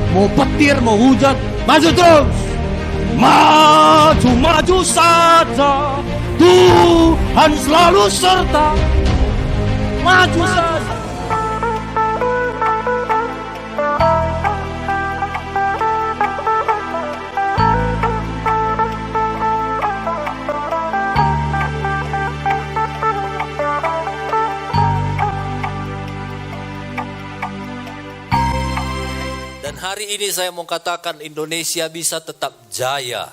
Mau petir, mau hujan, maju terus. Maju saja, Tuhan selalu serta. Maju saja. Hari ini saya mau katakan Indonesia bisa tetap jaya.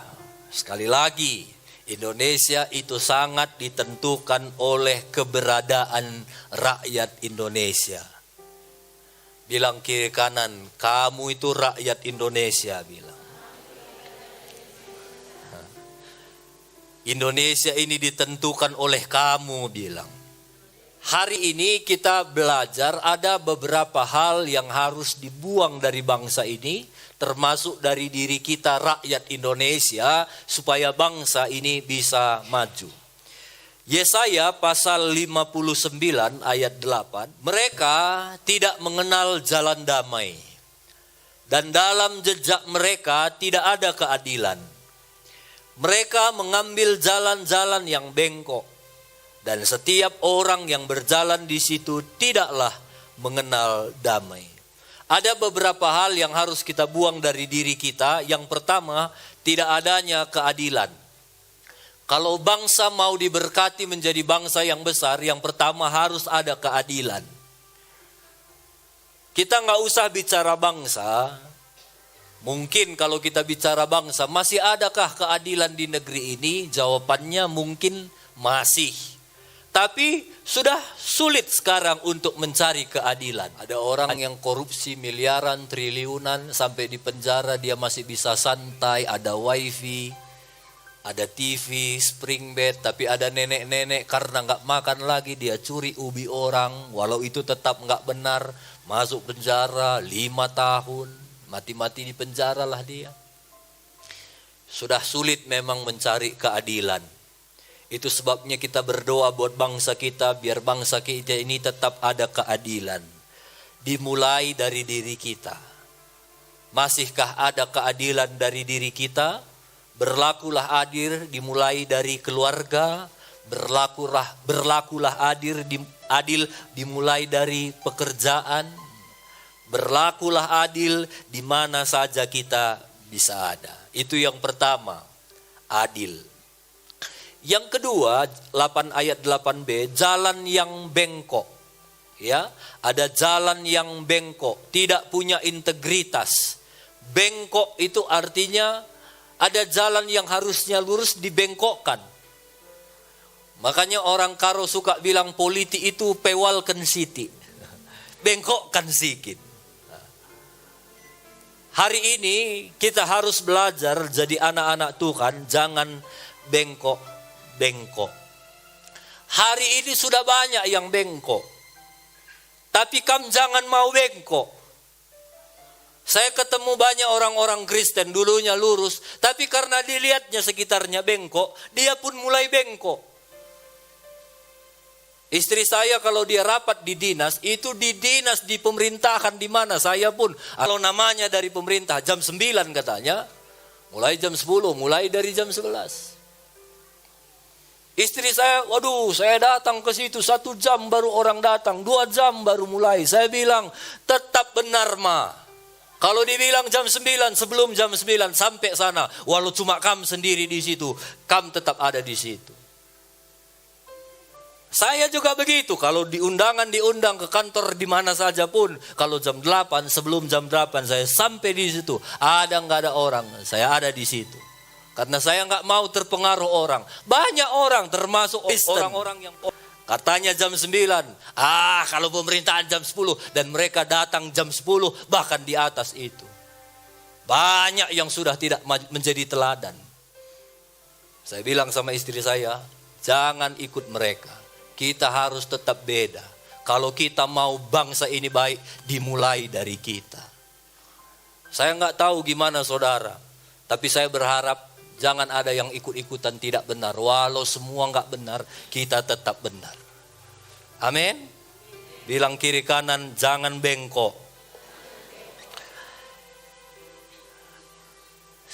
Sekali lagi, Indonesia itu sangat ditentukan oleh keberadaan rakyat Indonesia. Bilang kiri kanan, kamu itu rakyat Indonesia, bilang. Indonesia ini ditentukan oleh kamu, bilang. Hari ini kita belajar ada beberapa hal yang harus dibuang dari bangsa ini, termasuk dari diri kita rakyat Indonesia, supaya bangsa ini bisa maju. Yesaya pasal 59 ayat 8, mereka tidak mengenal jalan damai, dan dalam jejak mereka tidak ada keadilan. Mereka mengambil jalan-jalan yang bengkok, dan setiap orang yang berjalan di situ tidaklah mengenal damai. Ada beberapa hal yang harus kita buang dari diri kita. Yang pertama, tidak adanya keadilan. Kalau bangsa mau diberkati menjadi bangsa yang besar, yang pertama harus ada keadilan. Kita nggak usah bicara bangsa. Mungkin kalau kita bicara bangsa, masih adakah keadilan di negeri ini? Jawabannya mungkin masih. Tapi sudah sulit sekarang untuk mencari keadilan. Ada orang yang korupsi miliaran, triliunan, sampai di penjara dia masih bisa santai. Ada wifi, ada TV, spring bed. Tapi ada nenek-nenek karena gak makan lagi dia curi ubi orang. Walau itu tetap gak benar, masuk penjara 5 tahun. Mati-mati di penjara lah dia. Sudah sulit memang mencari keadilan. Itu sebabnya kita berdoa buat bangsa kita, biar bangsa kita ini tetap ada keadilan. Dimulai dari diri kita. Masihkah ada keadilan dari diri kita? Berlakulah adil dimulai dari keluarga. Berlakulah adil dimulai dari pekerjaan. Berlakulah adil di mana saja kita bisa ada. Itu yang pertama, adil. Yang kedua, 8 ayat 8b, jalan yang bengkok. Ya, ada jalan yang bengkok, tidak punya integritas. Bengkok itu artinya ada jalan yang harusnya lurus dibengkokkan. Makanya orang Karo suka bilang politik itu pewalkan siti. Bengkokkan sikit. Hari ini kita harus belajar jadi anak-anak Tuhan, jangan bengkok. Hari ini sudah banyak yang bengkok. Tapi kamu jangan mau bengkok. Saya ketemu banyak orang-orang Kristen dulunya lurus, tapi karena dilihatnya sekitarnya bengkok, dia pun mulai bengkok. Istri saya kalau dia rapat di dinas, itu di dinas di pemerintahan di mana saya pun. Kalau namanya dari pemerintah jam 9 katanya, mulai jam 10, mulai dari jam 11. Istri saya, waduh saya datang ke situ 1 jam baru orang datang, 2 jam baru mulai. Saya bilang, tetap benar ma. Kalau dibilang jam 9, sebelum jam 9 sampai sana. Walau cuma kamu sendiri di situ, kamu tetap ada di situ. Saya juga begitu, kalau diundang ke kantor di mana saja pun. Kalau jam 8, sebelum jam 8 saya sampai di situ. Ada nggak ada orang, saya ada di situ. Karena saya nggak mau terpengaruh orang. Banyak orang termasuk orang-orang yang katanya jam 9. Kalau pemerintahan jam 10. Dan mereka datang jam 10 bahkan di atas itu. Banyak yang sudah tidak menjadi teladan. Saya bilang sama istri saya, jangan ikut mereka. Kita harus tetap beda. Kalau kita mau bangsa ini baik, dimulai dari kita. Saya nggak tahu gimana saudara. Tapi saya berharap jangan ada yang ikut-ikutan tidak benar. Walau semua nggak benar, kita tetap benar. Amin. Bilang kiri kanan, jangan bengkok.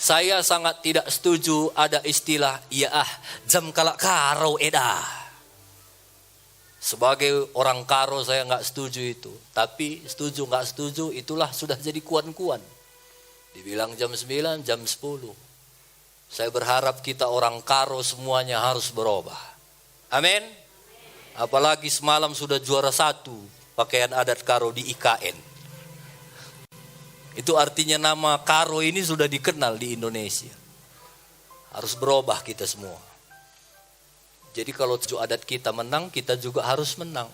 Saya sangat tidak setuju ada istilah jam kalak karo edah. Sebagai orang karo saya nggak setuju itu. Tapi setuju nggak setuju itulah sudah jadi kuan-kuan. Dibilang jam 9, jam 10. Saya berharap kita orang karo semuanya harus berubah. Amin. Apalagi semalam sudah juara 1 pakaian adat karo di IKN. Itu artinya nama karo ini sudah dikenal di Indonesia. Harus berubah kita semua. Jadi kalau baju adat kita menang, kita juga harus menang.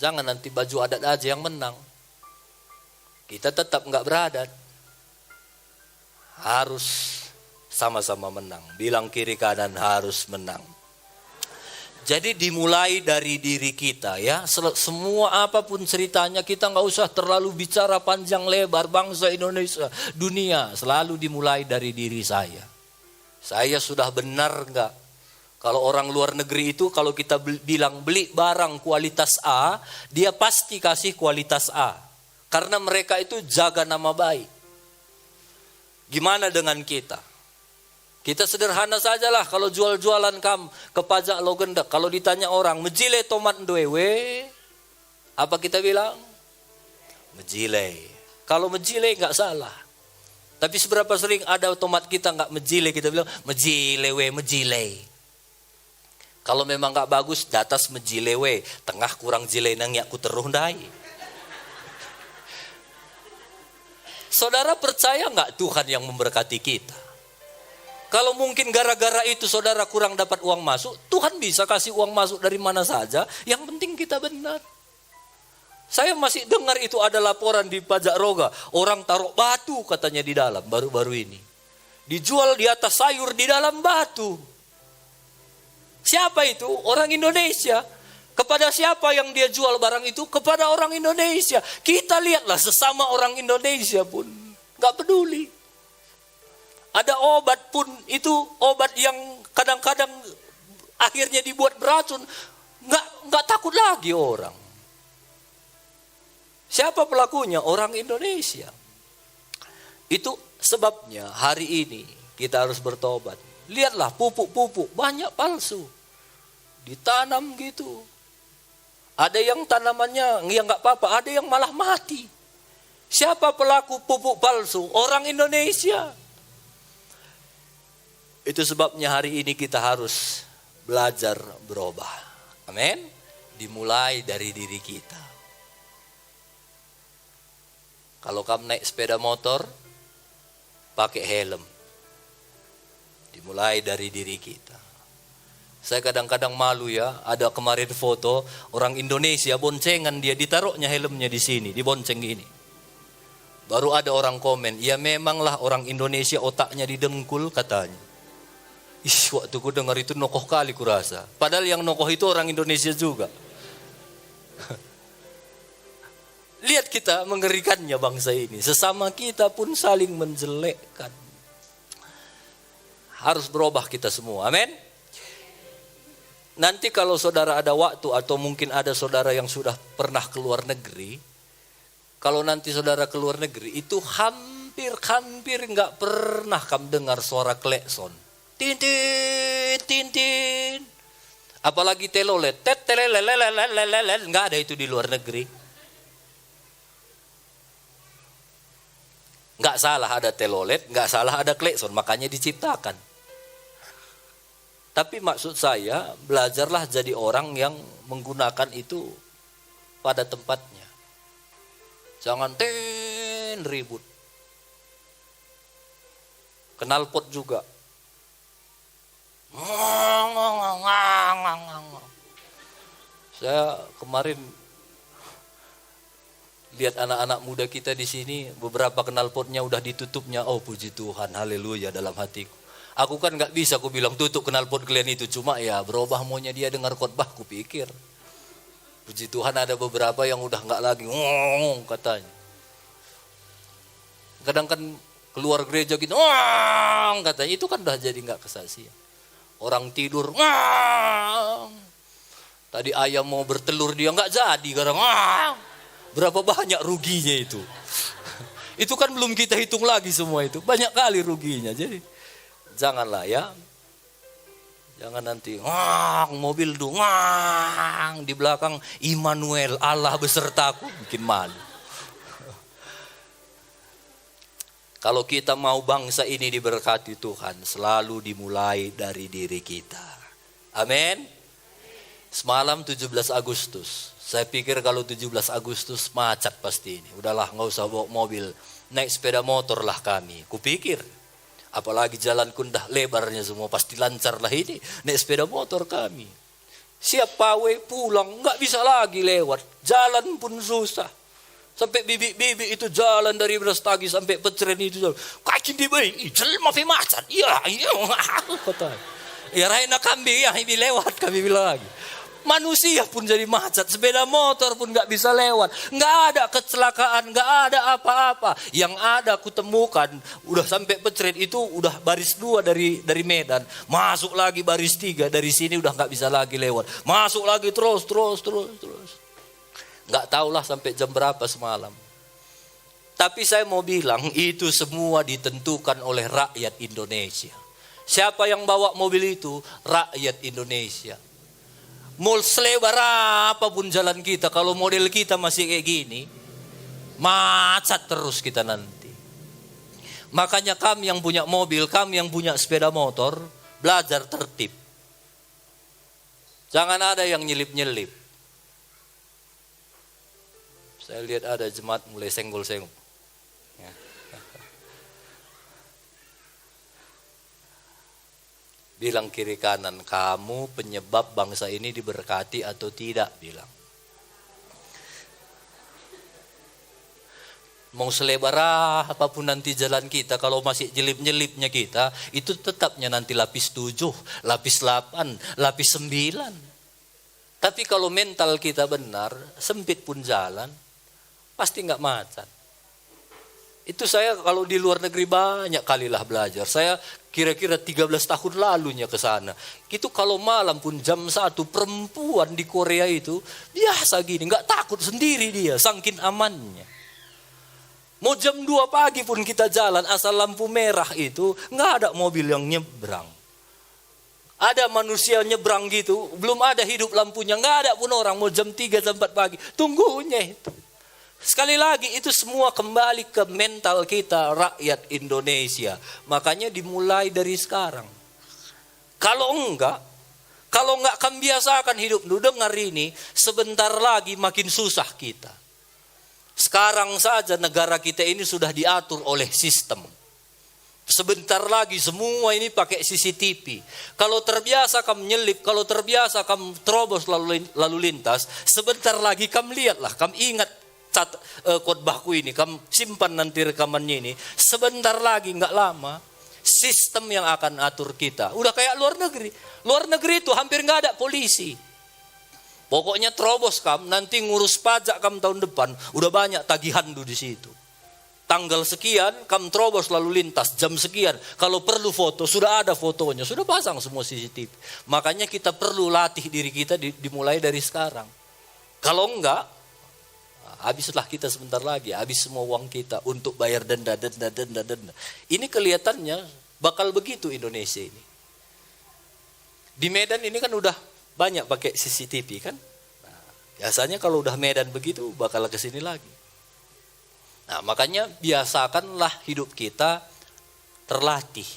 Jangan nanti baju adat aja yang menang. Kita tetap nggak beradat. Harus sama-sama menang. Bilang kiri kanan harus menang. Jadi dimulai dari diri kita ya. Semua apapun ceritanya kita nggak usah terlalu bicara panjang lebar bangsa Indonesia, dunia. Selalu dimulai dari diri saya. Saya sudah benar nggak? Kalau orang luar negeri itu kalau kita bilang beli barang kualitas A, dia pasti kasih kualitas A. Karena mereka itu jaga nama baik. Gimana dengan kita? Kita sederhana sajalah kalau jual-jualan ke pajak lo gendak. Kalau ditanya orang, mejile tomat dewe, apa kita bilang? Mejile. Kalau mejile nggak salah. Tapi seberapa sering ada tomat kita nggak mejile, kita bilang mejile we, mejile. Kalau memang nggak bagus, datas mejile we, tengah kurang jile nang ku teruh dai. Saudara percaya nggak Tuhan yang memberkati kita? Kalau mungkin gara-gara itu saudara kurang dapat uang masuk, Tuhan bisa kasih uang masuk dari mana saja, yang penting kita benar. Saya masih dengar itu ada laporan di pajak roga, orang taruh batu katanya di dalam baru-baru ini. Dijual di atas sayur di dalam batu. Siapa itu? Orang Indonesia. Kepada siapa yang dia jual barang itu? Kepada orang Indonesia. Kita lihatlah sesama orang Indonesia pun gak peduli. Ada obat pun itu obat yang kadang-kadang akhirnya dibuat beracun, nggak takut lagi orang. Siapa pelakunya? Orang Indonesia. Itu sebabnya hari ini kita harus bertobat. Lihatlah pupuk-pupuk banyak palsu, ditanam gitu. Ada yang tanamannya ya nggak apa-apa, ada yang malah mati. Siapa pelaku pupuk palsu? Orang Indonesia. Itu sebabnya hari ini kita harus belajar berubah. Amin. Dimulai dari diri kita. Kalau kamu naik sepeda motor, pakai helm. Dimulai dari diri kita. Saya kadang-kadang malu ya, ada kemarin foto orang Indonesia boncengan dia ditaruhnya helmnya di sini, di bonceng ini. Baru ada orang komen, ya memanglah orang Indonesia otaknya didengkul katanya. Waktu ku dengar itu nokoh kali kurasa. Padahal yang nokoh itu orang Indonesia juga. Lihat kita mengerikannya bangsa ini. Sesama kita pun saling menjelekkan. Harus berubah kita semua. Amin. Nanti kalau saudara ada waktu atau mungkin ada saudara yang sudah pernah keluar negeri. Kalau nanti saudara keluar negeri itu hampir nggak pernah kamu dengar suara klekson. Tintin, tintin. Apalagi telolet, telelelelelelelelel, nggak ada itu di luar negeri. Nggak salah ada telolet, nggak salah ada klekson, makanya diciptakan. Tapi maksud saya, belajarlah jadi orang yang menggunakan itu pada tempatnya. Jangan ribut. Knalpot juga. Saya kemarin lihat anak-anak muda kita di sini, beberapa knalpotnya udah ditutupnya. Oh puji Tuhan, haleluya dalam hatiku. Aku kan nggak bisa aku bilang tutup knalpot kalian itu, cuma ya berubah maunya dia dengar khotbah, aku pikir. Puji Tuhan ada beberapa yang udah nggak lagi ngomong katanya. Kadang kan keluar gereja gitu, katanya itu kan udah jadi nggak kesaksian. Orang tidur, tadi ayam mau bertelur dia nggak jadi, karena berapa banyak ruginya itu. Itu kan belum kita hitung lagi semua itu. Banyak kali ruginya. Jadi janganlah ya. Jangan nanti mobil di belakang Immanuel, Allah besertaku, bikin malu. Kalau kita mau bangsa ini diberkati Tuhan, selalu dimulai dari diri kita. Amin. Semalam 17 Agustus. Saya pikir kalau 17 Agustus macet pasti ini. Udahlah, nggak usah bawa mobil, naik sepeda motor lah kami. Kupikir. Apalagi jalan kundah lebarnya semua, pasti lancar lah ini. Naik sepeda motor kami. Siap pawe pulang, nggak bisa lagi lewat. Jalan pun susah. Sampai bibi-bibi itu jalan dari Brastagi sampai Petren itu. Kaki di bayi, jelma fi macan. Iya. Kata. Ya Raina kambing ya, ini lewat kami bilang lagi. Manusia pun jadi macet, sepeda motor pun nggak bisa lewat, nggak ada kecelakaan, nggak ada apa-apa. Yang ada aku temukan, udah sampai Petren itu udah baris 2 dari Medan, masuk lagi baris 3 dari sini udah nggak bisa lagi lewat, masuk lagi terus. Nggak tahulah sampai jam berapa semalam. Tapi saya mau bilang itu semua ditentukan oleh rakyat Indonesia. Siapa yang bawa mobil itu? Rakyat Indonesia. Mau selebar apapun jalan kita, kalau model kita masih kayak gini, macet terus kita nanti. Makanya kami yang punya mobil, kami yang punya sepeda motor, belajar tertib. Jangan ada yang nyelip-nyelip. Saya lihat ada jemaat mulai senggol-senggol. Ya. Bilang kiri kanan, kamu penyebab bangsa ini diberkati atau tidak, bilang. Mau selebar apapun nanti jalan kita, kalau masih jelip-nyelipnya kita, itu tetapnya nanti lapis 7, lapis 8, lapis 9. Tapi kalau mental kita benar, sempit pun jalan, pasti nggak macet. Itu saya kalau di luar negeri banyak kalilah belajar. Saya kira-kira 13 tahun lalunya ke sana. Itu kalau malam pun jam 1 perempuan di Korea itu biasa gini, nggak takut sendiri dia, saking amannya. Mau jam 2 pagi pun kita jalan asal lampu merah itu nggak ada mobil yang nyebrang. Ada manusia nyebrang gitu, belum ada hidup lampunya, nggak ada pun orang. Mau jam 3 jam 4 pagi, tunggunya itu. Sekali lagi itu semua kembali ke mental kita rakyat Indonesia. Makanya dimulai dari sekarang. Kalau enggak kami biasakan hidup, dengar ini, sebentar lagi makin susah kita. Sekarang saja negara kita ini sudah diatur oleh sistem. Sebentar lagi semua ini pakai CCTV. Kalau terbiasa kamu nyelip, kalau terbiasa kamu terobos lalu lintas, sebentar lagi kamu lihatlah, kamu ingat khotbahku ini, kamu simpan nanti rekamannya ini. Sebentar lagi, nggak lama, sistem yang akan atur kita. Udah kayak luar negeri. Luar negeri itu hampir nggak ada polisi. Pokoknya terobos kamu, nanti ngurus pajak kamu tahun depan, udah banyak tagihan di situ. Tanggal sekian, kamu terobos lalu lintas, jam sekian. Kalau perlu foto, sudah ada fotonya, sudah pasang semua CCTV. Makanya kita perlu latih diri kita dimulai dari sekarang. Kalau enggak, habislah kita sebentar lagi, habis semua uang kita untuk bayar denda. Ini kelihatannya bakal begitu Indonesia ini. Di Medan ini kan udah banyak pakai CCTV kan. Nah, biasanya kalau udah Medan begitu bakal ke sini lagi. Nah, makanya biasakanlah hidup kita terlatih.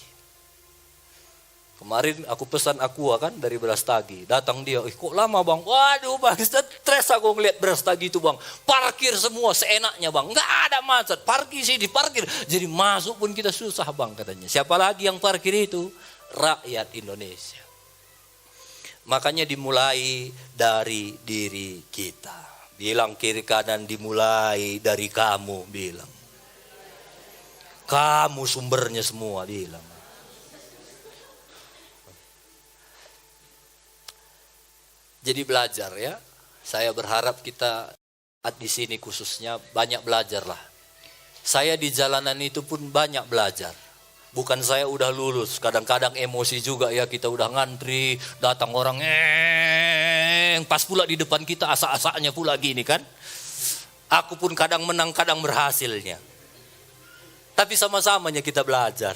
Kemarin aku pesan Aqua kan dari Brastagi. Datang dia, kok lama bang? Waduh bang, stres aku ngeliat Brastagi itu bang. Parkir semua seenaknya bang. Nggak ada macet, parkir sini, parkir. Jadi masuk pun kita susah bang katanya. Siapa lagi yang parkir itu? Rakyat Indonesia. Makanya dimulai dari diri kita. Bilang kiri kanan, dimulai dari kamu, bilang. Kamu sumbernya semua, bilang. Jadi belajar ya. Saya berharap kita di sini khususnya banyak belajar lah. Saya di jalanan itu pun banyak belajar. Bukan saya udah lulus. Kadang-kadang emosi juga ya, kita udah ngantri, datang orang pas pula di depan kita asak-asaknya pula gini kan. Aku pun kadang menang, kadang berhasilnya. Tapi sama-samanya kita belajar.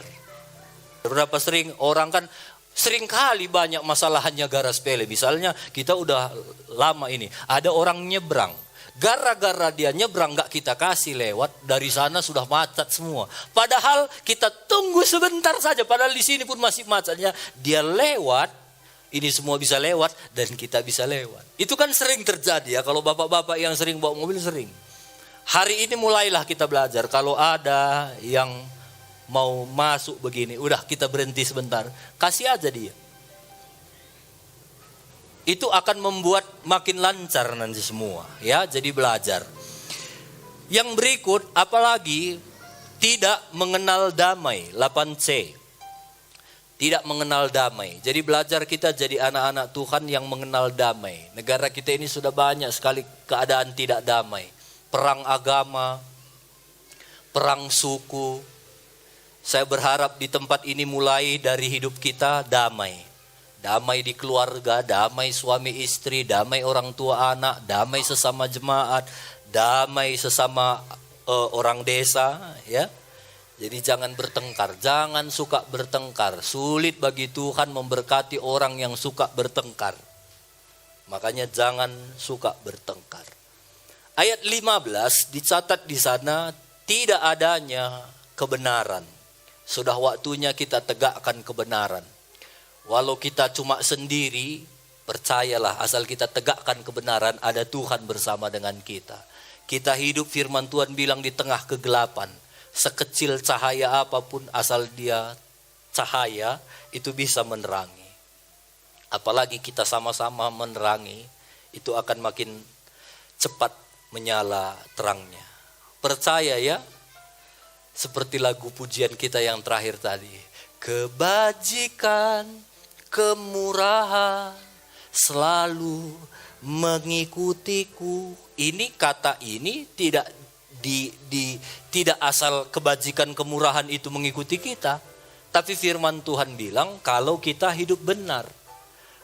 Berapa sering orang kan sering kali banyak masalahnya gara sepele. Misalnya kita udah lama ini, ada orang nyebrang. Gara-gara dia nyebrang gak kita kasih lewat, dari sana sudah macet semua. Padahal kita tunggu sebentar saja, padahal di sini pun masih macetnya. Dia lewat, ini semua bisa lewat dan kita bisa lewat. Itu kan sering terjadi ya, kalau bapak-bapak yang sering bawa mobil sering. Hari ini mulailah kita belajar, kalau ada yang mau masuk begini, udah kita berhenti sebentar, kasih aja dia. Itu akan membuat makin lancar nanti semua, ya. Jadi belajar. Yang berikut, apalagi tidak mengenal damai, 8C. Tidak mengenal damai. Jadi belajar kita jadi anak-anak Tuhan yang mengenal damai. Negara kita ini sudah banyak sekali keadaan tidak damai. Perang agama, perang suku. Saya berharap di tempat ini mulai dari hidup kita damai. Damai di keluarga, damai suami istri, damai orang tua anak, damai sesama jemaat, damai sesama orang desa, ya. Jadi jangan bertengkar, jangan suka bertengkar. Sulit bagi Tuhan memberkati orang yang suka bertengkar. Makanya jangan suka bertengkar. Ayat 15 dicatat di sana, tidak adanya kebenaran. Sudah waktunya kita tegakkan kebenaran. Walau kita cuma sendiri, percayalah asal kita tegakkan kebenaran, ada Tuhan bersama dengan kita. Kita hidup, firman Tuhan bilang, di tengah kegelapan. Sekecil cahaya apapun, asal dia cahaya, itu bisa menerangi. Apalagi kita sama-sama menerangi, itu akan makin cepat menyala terangnya. Percaya ya, seperti lagu pujian kita yang terakhir tadi. Kebajikan, kemurahan selalu mengikutiku. Ini kata ini tidak tidak asal kebajikan kemurahan itu mengikuti kita. Tapi firman Tuhan bilang kalau kita hidup benar.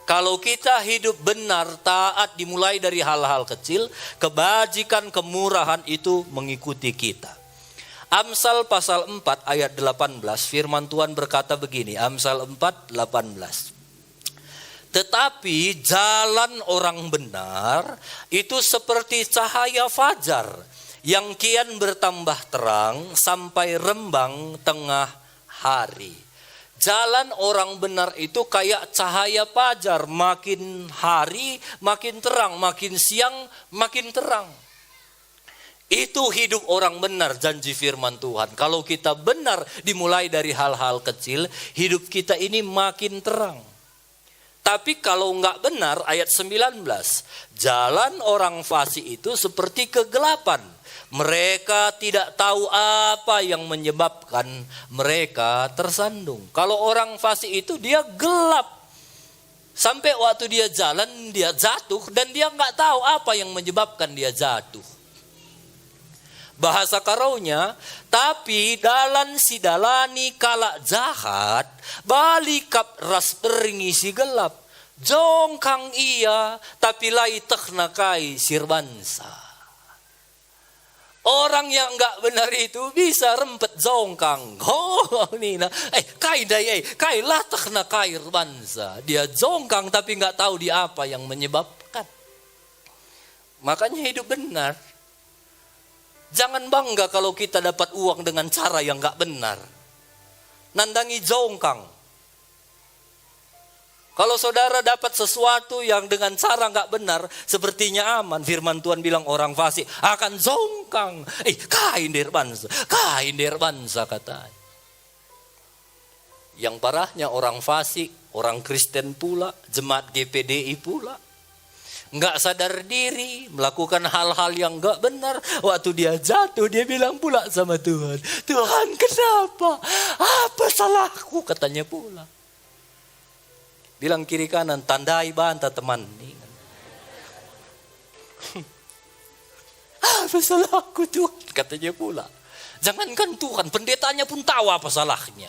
Kalau kita hidup benar, taat dimulai dari hal-hal kecil, kebajikan kemurahan itu mengikuti kita. Amsal pasal 4 ayat 18, firman Tuhan berkata begini, Amsal 4, 18. Tetapi jalan orang benar itu seperti cahaya fajar yang kian bertambah terang sampai rembang tengah hari. Jalan orang benar itu kayak cahaya fajar, makin hari makin terang, makin siang makin terang. Itu hidup orang benar, janji firman Tuhan. Kalau kita benar dimulai dari hal-hal kecil, hidup kita ini makin terang. Tapi kalau enggak benar, ayat 19, jalan orang fasik itu seperti kegelapan. Mereka tidak tahu apa yang menyebabkan mereka tersandung. Kalau orang fasik itu dia gelap. Sampai waktu dia jalan dia jatuh dan dia enggak tahu apa yang menyebabkan dia jatuh. Bahasa karaunya, tapi dalan si dalani kala jahat, balikap ras peringi si gelap. Jongkang iya, tapi lai teknakai sirbansa. Orang yang enggak benar itu bisa rempet jongkang. Oh, Nina, kai dai, kai lah teknakai sirbansa. Dia jongkang tapi enggak tahu dia apa yang menyebabkan. Makanya hidup benar. Jangan bangga kalau kita dapat uang dengan cara yang gak benar. Nandangi jongkang. Kalau saudara dapat sesuatu yang dengan cara gak benar, sepertinya aman. Firman Tuhan bilang orang fasik akan jongkang. Kain der bansa katanya. Yang parahnya orang fasik, orang Kristen pula, jemaat GPDI pula. Enggak sadar diri, melakukan hal-hal yang enggak benar. Waktu dia jatuh, dia bilang pula sama Tuhan, Tuhan kenapa? Apa salahku? Katanya pula. Bilang kiri kanan, tandai banta teman. Apa salahku Tuhan? Katanya pula. Jangankan Tuhan, pendetanya pun tahu apa salahnya.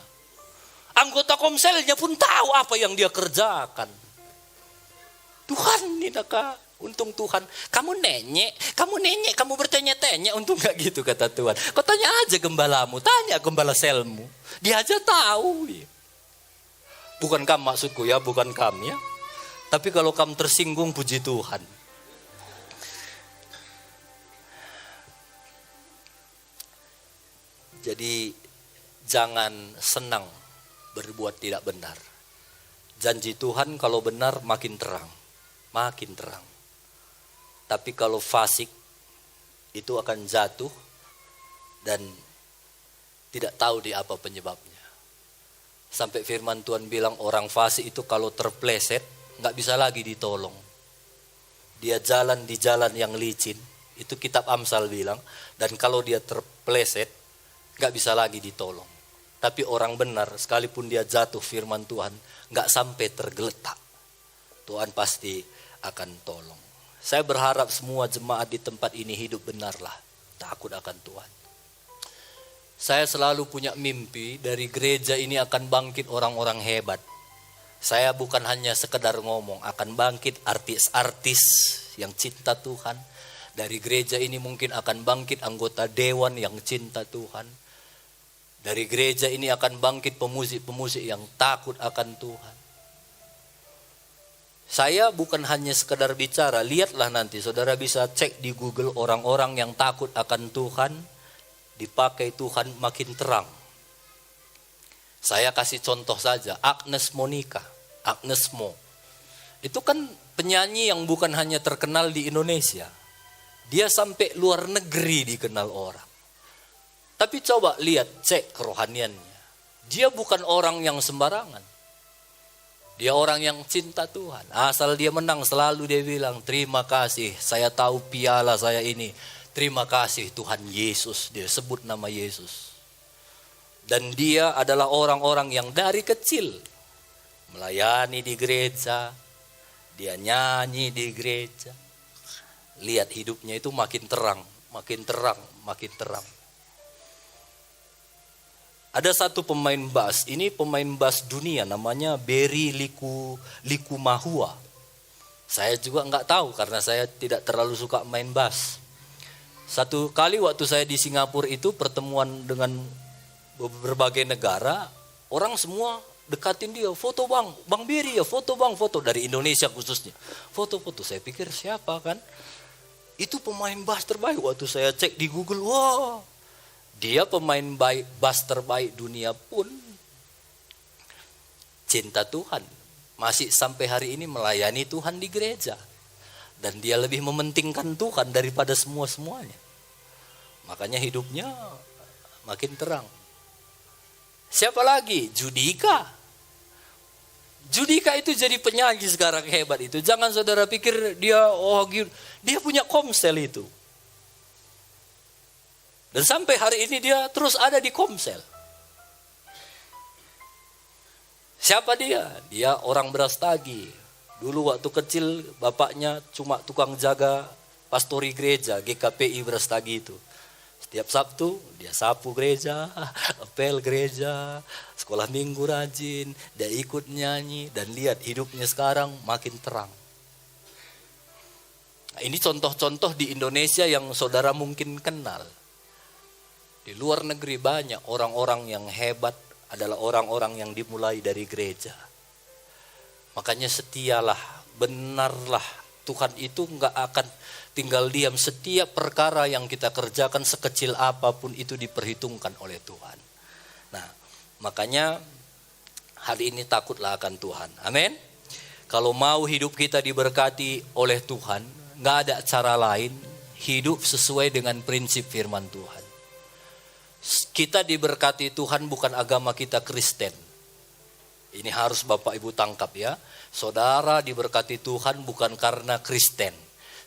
Anggota komselnya pun tahu apa yang dia kerjakan. Tuhan ini naka Untung Tuhan, kamu nenyek, kamu bertanya-tanya. Untung gak gitu kata Tuhan. Kau tanya aja gembalamu, tanya gembala selmu. Dia aja tahu. Bukan kamu maksudku ya, bukan kamu ya. Tapi kalau kamu tersinggung, puji Tuhan. Jadi jangan senang berbuat tidak benar. Janji Tuhan kalau benar makin terang. Makin terang. Tapi kalau fasik itu akan jatuh dan tidak tahu di apa penyebabnya. Sampai firman Tuhan bilang orang fasik itu kalau terpleset nggak bisa lagi ditolong. Dia jalan di jalan yang licin, itu kitab Amsal bilang. Dan kalau dia terpleset nggak bisa lagi ditolong. Tapi orang benar sekalipun dia jatuh firman Tuhan nggak sampai tergeletak. Tuhan pasti akan tolong. Saya berharap semua jemaat di tempat ini hidup benarlah, takut akan Tuhan. Saya selalu punya mimpi dari gereja ini akan bangkit orang-orang hebat. Saya bukan hanya sekedar ngomong, akan bangkit artis-artis yang cinta Tuhan. Dari gereja ini mungkin akan bangkit anggota dewan yang cinta Tuhan. Dari gereja ini akan bangkit pemusik-pemusik yang takut akan Tuhan. Saya bukan hanya sekedar bicara, lihatlah nanti saudara bisa cek di Google orang-orang yang takut akan Tuhan, dipakai Tuhan makin terang. Saya kasih contoh saja, Agnes Monica, Agnes Mo. Itu kan penyanyi yang bukan hanya terkenal di Indonesia. Dia sampai luar negeri dikenal orang. Tapi coba lihat, cek kerohaniannya. Dia bukan orang yang sembarangan. Dia orang yang cinta Tuhan. Asal dia menang selalu dia bilang, terima kasih, saya tahu piala saya ini. Terima kasih Tuhan Yesus. Dia sebut nama Yesus. Dan dia adalah orang-orang yang dari kecil melayani di gereja. Dia nyanyi di gereja. Lihat hidupnya itu makin terang, makin terang, makin terang. Ada satu pemain bass, ini pemain bass dunia namanya Berry Likumahua. Saya juga nggak tahu karena saya tidak terlalu suka main bass. Satu kali waktu saya di Singapura itu pertemuan dengan berbagai negara, orang semua dekatin dia, foto bang Berry ya, foto bang, foto dari Indonesia khususnya. Foto-foto, saya pikir siapa kan? Itu pemain bass terbaik waktu saya cek di Google, wah. Dia pemain bass terbaik dunia pun cinta Tuhan. Masih sampai hari ini melayani Tuhan di gereja. Dan dia lebih mementingkan Tuhan daripada semua-semuanya. Makanya hidupnya makin terang. Siapa lagi? Judika. Judika itu jadi penyanyi sekarang hebat itu. Jangan saudara pikir dia dia punya Komsel itu. Dan sampai hari ini dia terus ada di Komsel. Siapa dia? Dia orang Brastagi. Dulu waktu kecil bapaknya cuma tukang jaga pastori gereja GKPI Brastagi itu. Setiap Sabtu dia sapu gereja, apel gereja, sekolah minggu rajin, dia ikut nyanyi dan lihat hidupnya sekarang makin terang. Nah, ini contoh-contoh di Indonesia yang saudara mungkin kenal. Di luar negeri banyak orang-orang yang hebat adalah orang-orang yang dimulai dari gereja. Makanya setialah, benarlah. Tuhan itu enggak akan tinggal diam. Setiap perkara yang kita kerjakan sekecil apapun itu diperhitungkan oleh Tuhan. Nah, makanya hari ini takutlah akan Tuhan. Amin. Kalau mau hidup kita diberkati oleh Tuhan, enggak ada cara lain hidup sesuai dengan prinsip firman Tuhan. Kita diberkati Tuhan bukan agama kita Kristen. Ini harus Bapak Ibu tangkap ya. Saudara diberkati Tuhan bukan karena Kristen.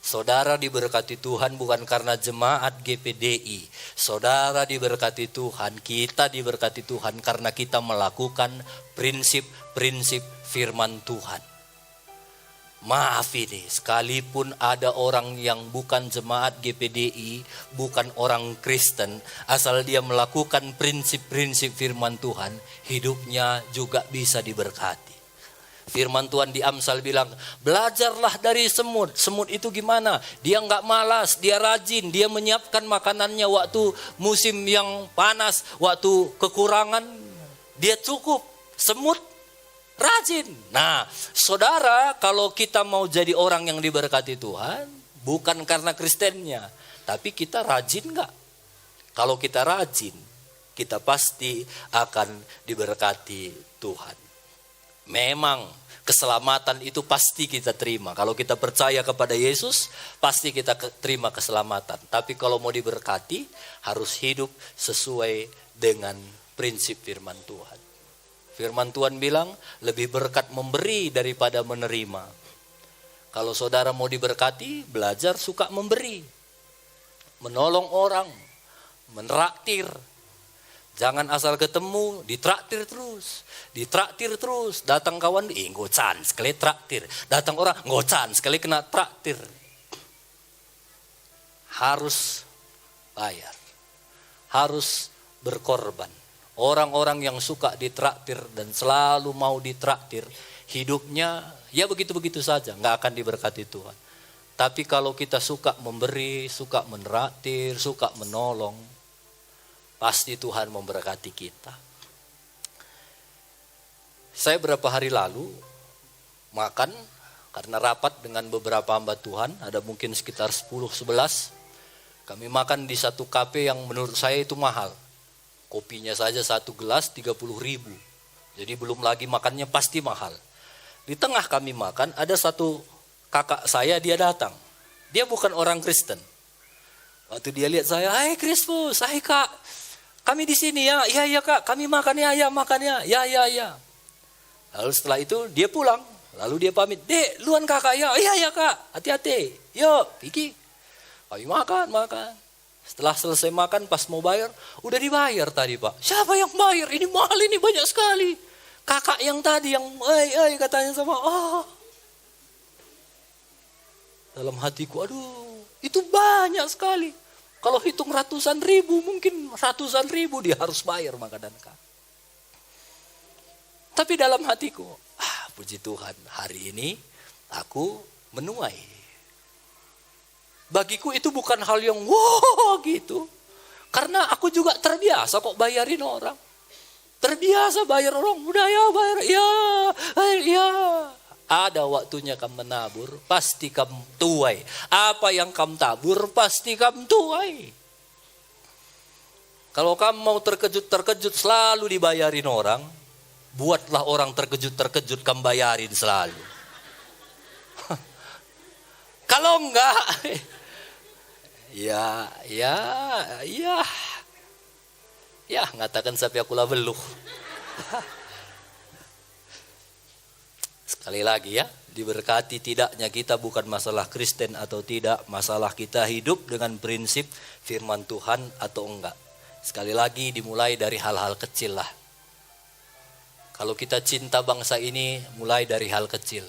Saudara diberkati Tuhan bukan karena jemaat GPDI. Saudara diberkati Tuhan, kita diberkati Tuhan karena kita melakukan prinsip-prinsip firman Tuhan. Maaf ini, sekalipun ada orang yang bukan jemaat GPDI, bukan orang Kristen, asal dia melakukan prinsip-prinsip firman Tuhan, hidupnya juga bisa diberkati. Firman Tuhan di Amsal bilang, belajarlah dari semut. Semut itu gimana? Dia nggak malas, dia rajin, dia menyiapkan makanannya waktu musim yang panas, waktu kekurangan, dia cukup. Semut rajin. Nah, saudara, kalau kita mau jadi orang yang diberkati Tuhan, bukan karena Kristennya, tapi kita rajin nggak? Kalau kita rajin, kita pasti akan diberkati Tuhan. Memang keselamatan itu pasti kita terima. Kalau kita percaya kepada Yesus, pasti kita terima keselamatan. Tapi kalau mau diberkati, harus hidup sesuai dengan prinsip firman Tuhan. Firman Tuhan bilang, lebih berkat memberi daripada menerima. Kalau saudara mau diberkati, belajar suka memberi. Menolong orang, menraktir. Jangan asal ketemu, ditraktir terus. Datang kawan, ngocan, sekali traktir. Datang orang, ngocan, sekali kena traktir. Harus bayar. Harus berkorban. Orang-orang yang suka ditraktir dan selalu mau ditraktir, hidupnya ya begitu-begitu saja, nggak akan diberkati Tuhan. Tapi kalau kita suka memberi, suka menraktir, suka menolong, pasti Tuhan memberkati kita. Saya beberapa hari lalu makan karena rapat dengan beberapa hamba Tuhan, ada mungkin sekitar 10-11. Kami makan di satu kafe yang menurut saya itu mahal. Kopinya saja 1 gelas 30.000. Jadi belum lagi makannya pasti mahal. Di tengah kami makan ada satu kakak saya, dia datang. Dia bukan orang Kristen. Waktu dia lihat saya, "Hai Krispus, hai Kak. Kami di sini ya." "Iya Kak, kami makan ya, makan ya." Ya. Lalu setelah itu dia pulang. Lalu dia pamit, "Dek, luan kakak ya." Iya Kak, hati-hati. Yuk, pergi. Kami makan. Setelah selesai makan, pas mau bayar, udah dibayar tadi Pak. "Siapa yang bayar? Ini mahal, ini banyak sekali." Kakak yang tadi yang katanya sama, dalam hatiku, aduh, itu banyak sekali. Kalau hitung ratusan ribu, mungkin ratusan ribu dia harus bayar makanan Kak. Tapi dalam hatiku, puji Tuhan, hari ini aku menuai. Bagiku itu bukan hal yang wow gitu. Karena aku juga terbiasa kok bayarin orang. Terbiasa bayar orang, udah ya bayar, ya. Ada waktunya kamu menabur, pasti kamu tuai. Apa yang kamu tabur, pasti kamu tuai. Kalau kamu mau terkejut selalu dibayarin orang, buatlah orang terkejut kamu bayarin selalu. Kalau enggak, ya ngatakan sampai aku lah beluh. Sekali lagi ya, diberkati tidaknya kita bukan masalah Kristen atau tidak, masalah kita hidup dengan prinsip firman Tuhan atau enggak. Sekali lagi dimulai dari hal-hal kecil lah. Kalau kita cinta bangsa ini, mulai dari hal kecil.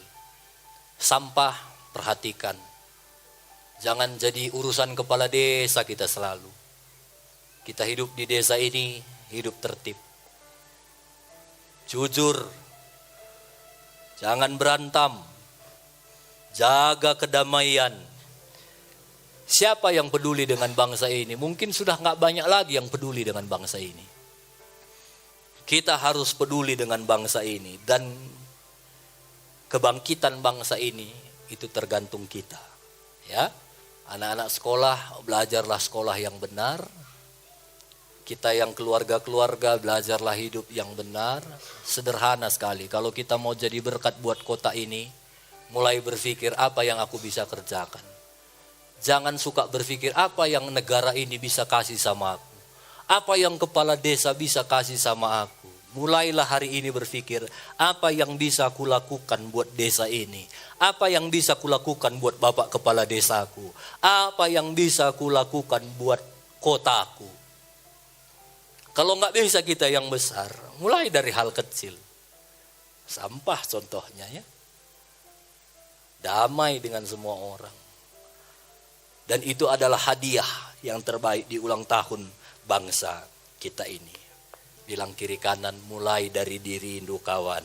Sampah, perhatikan. Jangan jadi urusan kepala desa kita selalu. Kita hidup di desa ini, hidup tertib. Jujur. Jangan berantem. Jaga kedamaian. Siapa yang peduli dengan bangsa ini? Mungkin sudah gak banyak lagi yang peduli dengan bangsa ini. Kita harus peduli dengan bangsa ini. Dan kebangkitan bangsa ini, itu tergantung kita. Ya, anak-anak sekolah, belajarlah sekolah yang benar. Kita yang keluarga-keluarga, belajarlah hidup yang benar. Sederhana sekali. Kalau kita mau jadi berkat buat kota ini, mulai berpikir apa yang aku bisa kerjakan. Jangan suka berpikir apa yang negara ini bisa kasih sama aku. Apa yang kepala desa bisa kasih sama aku. Mulailah hari ini berpikir apa yang bisa aku lakukan buat desa ini. Apa yang bisa aku lakukan buat bapak kepala desaku. Apa yang bisa aku lakukan buat kotaku. Kalau nggak bisa kita yang besar, mulai dari hal kecil. Sampah contohnya ya. Damai dengan semua orang. Dan itu adalah hadiah yang terbaik di ulang tahun bangsa kita ini. Bilang kiri kanan, mulai dari diri induk kawan.